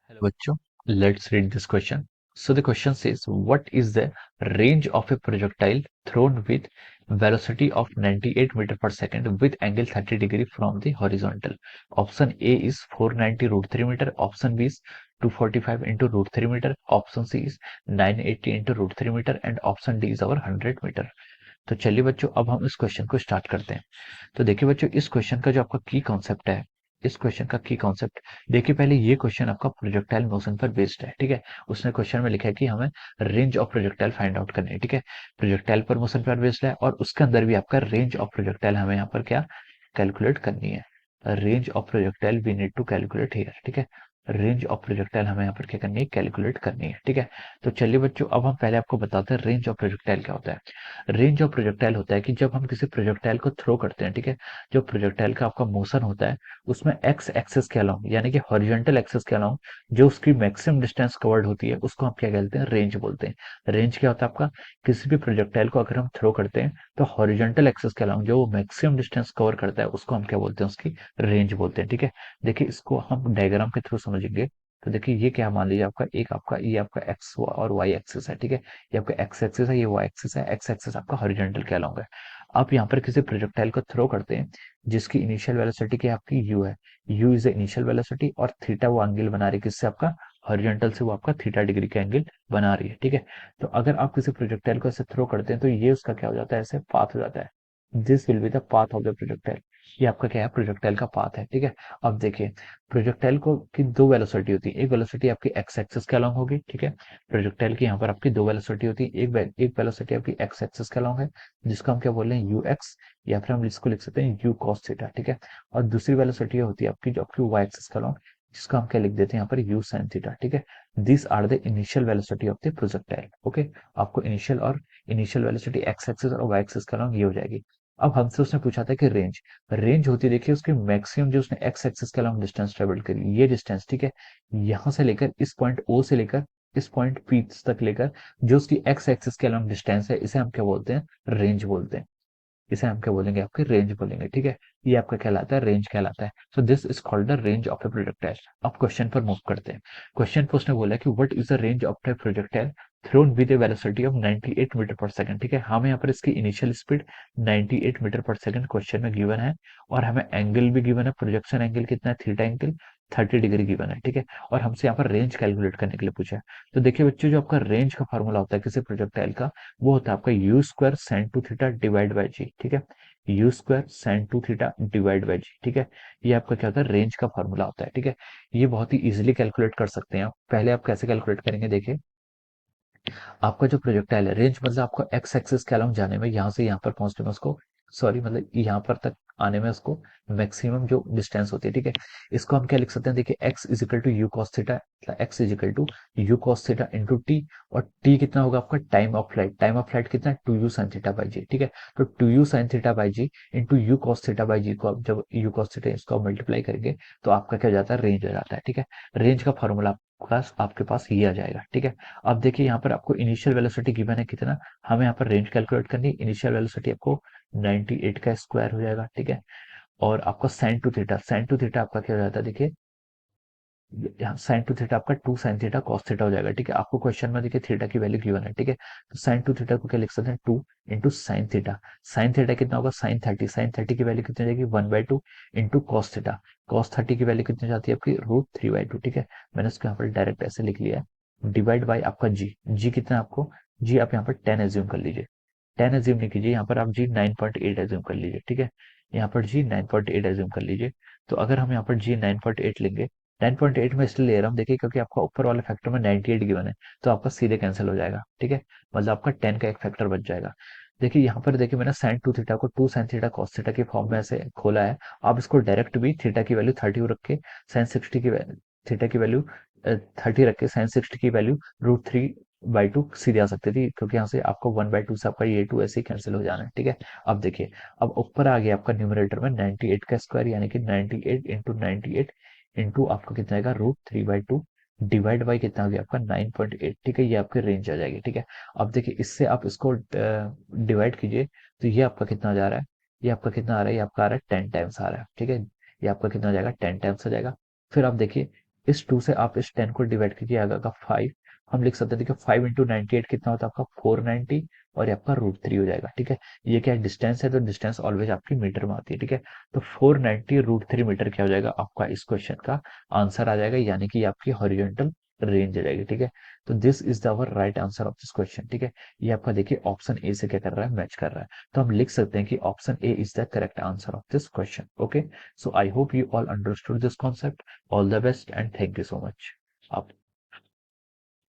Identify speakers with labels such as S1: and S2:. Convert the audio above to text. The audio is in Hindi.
S1: Hello, bachcho. Let's read this question. So the question says, what is the range of a projectile thrown with velocity of 98 meter per second with angle 30 degree from the horizontal? Option A is 490 root 3 meter. Option B is 245 into root 3 meter. Option C is 980 into root 3 meter. And option D is our 100 metre. तो चलिए बच्चों, अब हम इस क्वेश्चन को स्टार्ट करते हैं। तो देखिए बच्चों, इस क्वेश्चन का जो आपका की कॉन्सेप्ट है, इस क्वेश्चन का की कॉन्सेप्ट देखिए। पहले ये क्वेश्चन आपका प्रोजेक्टाइल मोशन पर बेस्ड है, ठीक है। उसने क्वेश्चन में लिखा है कि हमें range of projectile find out करनी है, ठीक है। प्रोजेक्टाइल पर मोशन पर बेस्ड है और उसके अंदर भी आपका रेंज ऑफ प्रोजेक्टाइल हमें यहाँ पर क्या कैलकुलेट करनी है। Range of projectile we need to calculate here, ठीक है। रेंज ऑफ प्रोजेक्टाइल हमें यहाँ पर क्या करनी है, कैलकुलेट करनी है, ठीक है। तो चलिए बच्चों, अब हम पहले आपको बताते हैं रेंज ऑफ प्रोजेक्टाइल क्या होता है। रेंज ऑफ प्रोजेक्टाइल होता है कि जब हम किसी प्रोजेक्टाइल को थ्रो करते हैं, ठीक है। जो प्रोजेक्टाइल का आपका मोशन होता है उसमें एक्स एक्सिस के अलोंग यानी कि हॉरिजॉन्टल एक्सिस के अलोंग जो उसकी मैक्सिमम डिस्टेंस कवर्ड होती है उसको हम क्या कहते हैं, रेंज बोलते हैं। रेंज क्या होता है आपका, किसी भी प्रोजेक्टाइल को अगर हम थ्रो करते हैं तो हॉरिजॉन्टल एक्सिस के अलोंग जो मैक्सिमम डिस्टेंस कवर करता है उसको हम क्या बोलते हैं, उसकी रेंज बोलते हैं, ठीक है। देखिए इसको हम डायग्राम के थ्रू समझेंगे। तो देखिए ये क्या, मान लीजिए आपका एक आपका ये आपका एक्स और वाई एक्सिस है, ठीक है। ये आपका एक्स एक्सिस है, ये वाई एक्सिस है। एक्स एक्सिस आपका हॉरिजॉन्टल के अलोंग है। आप यहाँ पर किसी प्रोजेक्टाइल को थ्रो करते हैं जिसकी इनिशियल वेलोसिटी क्या आपकी यू है। You is the initial velocity और थीटा वो एंगल बना रही है किससे, आपका हॉरिजॉन्टल से, वो आपका थीटा डिग्री का एंगल बना रही है, ठीक है। तो अगर आप किसी प्रोजेक्टाइल को ऐसे थ्रो करते हैं तो ये उसका क्या हो जाता है, ऐसे पाथ हो जाता है। This will be the path of the projectile. ये आपका क्या है, प्रोजेक्टाइल का पाथ है, ठीक है। अब देखिए प्रोजेक्टाइल को की दो वेलोसिटी होती है। एक वेलोसिटी आपकी एक्स एक्सिस के अलोंग होगी, ठीक है। प्रोजेक्टाइल की यहाँ पर आपकी दो वेलोसिटी होती है। एक वेलोसिटी आपकी एक्स एक्सिस के अलोंग है जिसको हम क्या बोल रहे हैं, यू एक्स, या फिर हम इसको लिख सकते हैं यू कॉस थीटा, ठीक है। और दूसरी वेलोसिटी होती है आपकी जो आपकी वाई एक्सिस के अलोंग, जिसको हम क्या लिख देते हैं यहाँ पर यू साइन थीटा, ठीक है। This are the initial velocity of the projectile, okay. आपको इनिशियल वेलोसिटी एक्स एक्सिस और वाई एक्सिस के अलोंग ये हो जाएगी। अब हमसे उसने पूछा था कि रेंज, रेंज होती है देखिए उसकी मैक्सिमम, जो उसने एक्स एक्सिस के अलोंग डिस्टेंस ट्रेवल करी, ये डिस्टेंस, ठीक है। यहां से लेकर इस पॉइंट ओ से लेकर इस पॉइंट पी तक लेकर जो उसकी एक्स एक्सिस के अलोंग डिस्टेंस है, इसे हम क्या बोलते हैं, रेंज बोलते हैं। इसे हम क्या बोलेंगे, आपकी रेंज बोलेंगे, ठीक है। ये आपका कहलाता है, रेंज कहलाता है। So this is called the range of a projectile. अब क्वेश्चन पर मूव करते हैं। क्वेश्चन पर उसने बोला कि what is the range of a projectile thrown with a velocity of 98 metre per second, ठीक है। हमें यहाँ पर इसकी initial speed 98 metre per second question में गिवन है और हमें एंगल भी गिवन है। प्रोजेक्शन एंगल कितना है, थीटा एंगल 30 डिग्री गिवन है, ठीक है। और हमसे यहाँ पर रेंज कैलकुलेट करने के लिए पूछा है। तो देखिए बच्चों, जो आपका रेंज का फॉर्मूला होता है किसी प्रोजेक्टाइल का, वो होता है आपका u square sine two theta divide by g, ठीक है। U square sine two theta divide by g, ठीक है। ये आपका क्या होता है, रेंज का फॉर्मूला होता है, ठीक है। ये बहुत ही इजीली कैलकुलेट कर सकते हैं आप। पहले आप कैसे कैलकुलेट करेंगे, देखिए आपका जो प्रोजेक्टाइल है, रेंज मतलब आपको एक्स एक्सिस के अलोंग जाने में, यहाँ से यहाँ पर पहुंचने में उसको, सॉरी मतलब यहाँ पर तक आने में उसको मैक्सिमम जो डिस्टेंस होती है, ठीक है। इसको हम क्या लिख सकते हैं, देखिए x is equal to u cos theta, x is equal to u cos theta into t. और टी कितना होगा आपका, time of flight. Time of flight कितना है, two u sine theta by g, ठीक है। तो two u sine theta by g into u cos theta by g को आप जब यू कॉस थीटा इसको मल्टीप्लाई करेंगे तो आपका क्या हो जाता है, रेंज हो जाता है, ठीक है। रेंज का फॉर्मूला आपके पास ये आ जाएगा, ठीक है। अब देखिए यहाँ पर आपको इनिशियल वेलोसिटी गिवन है कितना, हमें यहाँ पर रेंज कैलकुलेट करनी है। इनिशियल वेलोसिटी आपको 98 का स्क्वायर हो जाएगा, ठीक है। और आपका साइन टू थीटा आपका क्या हो जाता है, देखिए यहाँ साइन टू थीटा आपका 2 साइन थीटा कॉस थीटा हो जाएगा, ठीक है। आपको क्वेश्चन में देखिए थीटा की वैल्यू गिवन है, ठीक है। तो साइन टू थीटा को क्या लिख सकते हैं, 2 into sine theta. Sine theta कितना होगा, साइन थर्टी की वैल्यू कितनी हो जाएगी, 1/2 इंटू कॉस थीटा। कॉस 30 की वैल्यू कितनी जाती है आपकी, √3/2, ठीक है। मैंने उसको यहाँ पर डायरेक्ट ऐसे लिख लिया है, डिवाइड बाई आपका जी। जी कितना है आपको, जी आप यहाँ पर 10 एज्यूम कर लीजिए। 10 एज्यूम नहीं कीजिए, यहाँ पर आप जी 9.8 एज्यूम कर लीजिए, ठीक है। यहाँ पर जी 9.8 एज्यूम कर लीजिए। तो अगर हम यहाँ पर जी 9.8 लेंगे, 9.8 में इसलिए ले रहा हूँ देखिए क्योंकि आपका ऊपर वाले फैक्टर में 98 गिवन है, तो आपका सीधे कैंसिल हो जाएगा, ठीक है। मतलब आपका 10 का एक फैक्टर बच जाएगा। देखिए यहाँ पर देखिए मैंने साइन टू थीटा को 2 साइन थीटा कॉस थीटा के फॉर्म में ऐसे खोला है। आप इसको डायरेक्ट भी थीटा की वैल्यू 30 रख के साइन 60 की थीटा की वैल्यू 30 रख के साइन 60 की वैल्यू √3/2 सीधे आ सकती थी, क्योंकि यहाँ से आपको 1/2 से आपका ये 2 ऐसे ही कैंसिल हो जाना है, ठीक है। अब देखिए, अब ऊपर आ गया आपका न्यूमरेटर में 98 का स्क्वायर यानी कि 98 इंटू 98 इंटू आपका कितना आएगा, √3/2 डिवाइड बाई कितना आ गया आपका 9.8, ठीक है। ये आपकी रेंज आ जाएगी, ठीक है। अब देखिए इससे आप इसको डिवाइड कीजिए तो ये आपका कितना जा रहा है, ये आपका कितना आ रहा है, ये आपका आ रहा है 10 टाइम्स आ रहा है, ठीक है। ये आपका कितना हो जाएगा, 10 टाइम्स आ जाएगा। फिर आप देखिए इस 2 से आप इस 10 को डिवाइड कीजिए, आएगा 5। हम लिख सकते हैं, देखिए 5 इंटू 98 कितना होता है आपका 490, और ये आपका √3 हो जाएगा। ठीक है, ये क्या डिस्टेंस है, तो डिस्टेंस ऑलवेज आपकी मीटर में आती है। ठीक है, तो 490 √3 मीटर क्या हो जाएगा आपका, इस क्वेश्चन का आंसर आ जाएगा, यानी कि आपकी हॉरिजॉन्टल रेंज आ जाएगी। ठीक है, तो this is the our right answer of this question. ठीक है, ये आपका देखिए ऑप्शन ए से क्या कर रहा है, मैच कर रहा है। तो हम लिख सकते हैं कि option A is the correct answer of this question. Okay, so I hope you all understood this concept. All the best and thank you so much. आप